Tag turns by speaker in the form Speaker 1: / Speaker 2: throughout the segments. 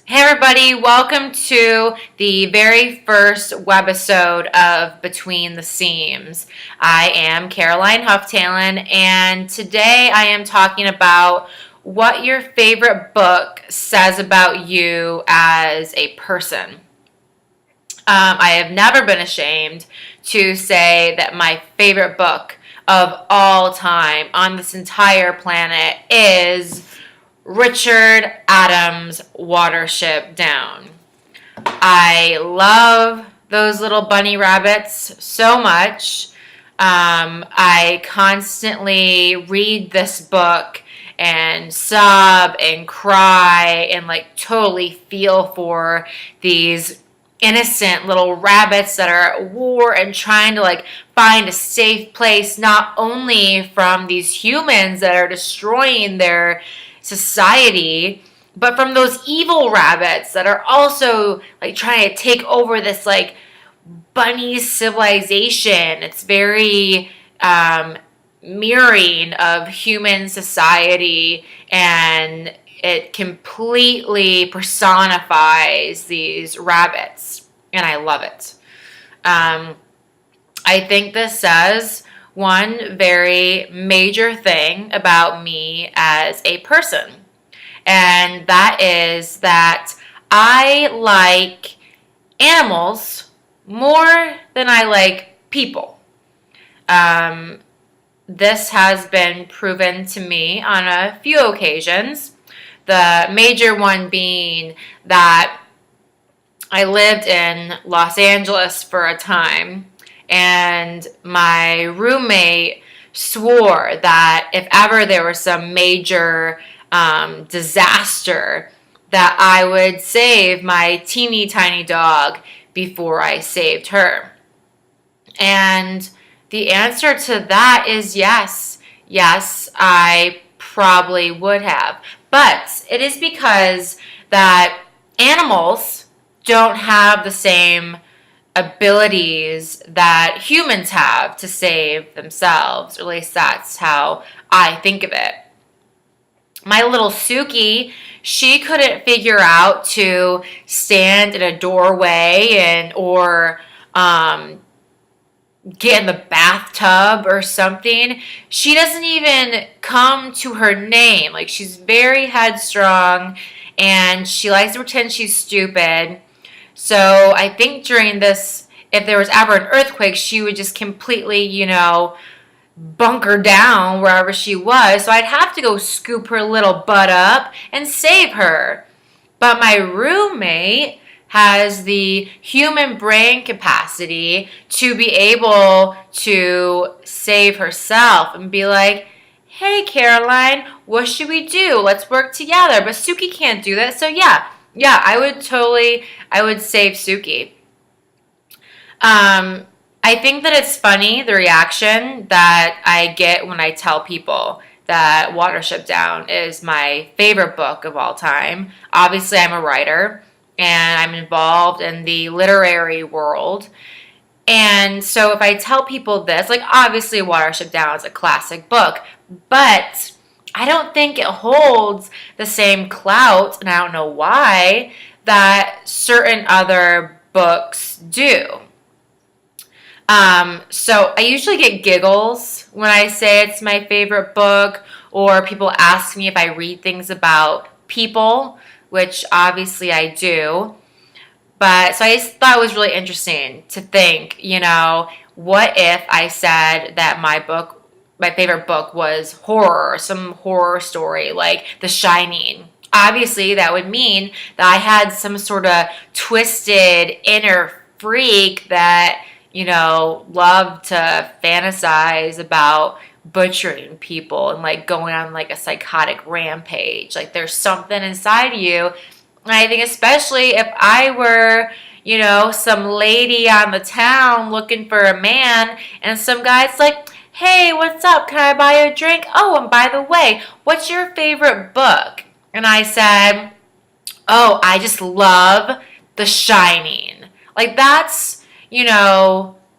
Speaker 1: Hey everybody, welcome to the very first webisode of Between the Seams. I am Caroline Hufftalon, and today I am talking about what your favorite book says about you as a person. I have never been ashamed to say that my favorite book of all time on this entire planet is Richard Adams' Watership Down. I love those little bunny rabbits so much. I constantly read this book and sob and cry and like totally feel for these innocent little rabbits that are at war and trying to like find a safe place not only from these humans that are destroying their society, but from those evil rabbits that are also like trying to take over this like bunny civilization. It's very mirroring of human society, and it completely personifies these rabbits, and I love it. I think this says one very major thing about me as a person, and that is that I like animals more than I like people. Um, this has been proven to me on a few occasions. The major one being that I lived in Los Angeles for a time, and my roommate swore that if ever there was some major disaster, that I would save my teeny tiny dog before I saved her. And the answer to that is yes. Yes, I probably would have. But it is because that animals don't have the same abilities that humans have to save themselves. Or at least that's how I think of it. My little Suki, she couldn't figure out to stand in a doorway or get in the bathtub or something. She doesn't even come to her name. Like, she's very headstrong and she likes to pretend she's stupid. So I think during this, if there was ever an earthquake, she would just completely, bunker down wherever she was. So I'd have to go scoop her little butt up and save her. But my roommate has the human brain capacity to be able to save herself and be like, hey, Caroline, what should we do? Let's work together. But Suki can't do that. So yeah, I would save Suki. I think that it's funny, the reaction that I get when I tell people that Watership Down is my favorite book of all time. Obviously, I'm a writer and I'm involved in the literary world. And so if I tell people this, like obviously Watership Down is a classic book, but I don't think it holds the same clout, and I don't know why, that certain other books do. So I usually get giggles when I say it's my favorite book, or people ask me if I read things about people, which obviously I do. But so I just thought it was really interesting to think, what if I said that my favorite book was horror, some horror story like The Shining. Obviously, that would mean that I had some sort of twisted inner freak that, loved to fantasize about butchering people and like going on like a psychotic rampage. Like there's something inside of you. And I think especially if I were, some lady on the town looking for a man and some guy's like, hey, what's up? Can I buy you a drink? Oh, and by the way, what's your favorite book? And I said, oh, I just love The Shining. Like that's,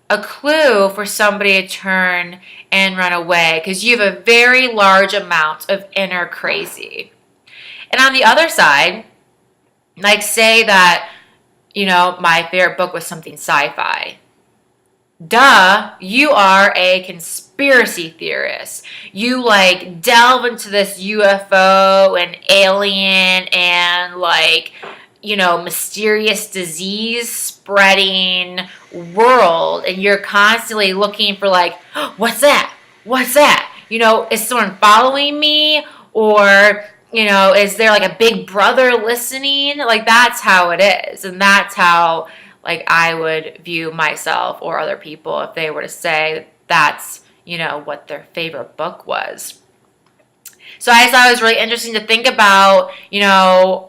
Speaker 1: a clue for somebody to turn and run away because you have a very large amount of inner crazy. And on the other side, Like, say that, my favorite book was something sci-fi. Duh, you are a conspiracy theorist. You like delve into this UFO and alien and mysterious disease spreading world, and you're constantly looking for oh, what's that? What's that? Is someone following me? Or is there like a big brother listening? Like, that's how it is. And that's how I would view myself or other people if they were to say that's, what their favorite book was. So I thought it was really interesting to think about,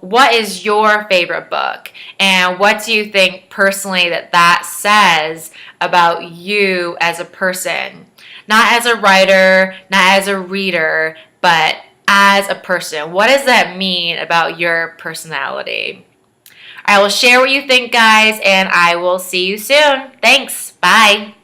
Speaker 1: what is your favorite book? And what do you think personally that says about you as a person? Not as a writer, not as a reader, but as a person. What does that mean about your personality? I will share what you think, guys, and I will see you soon. Thanks. Bye.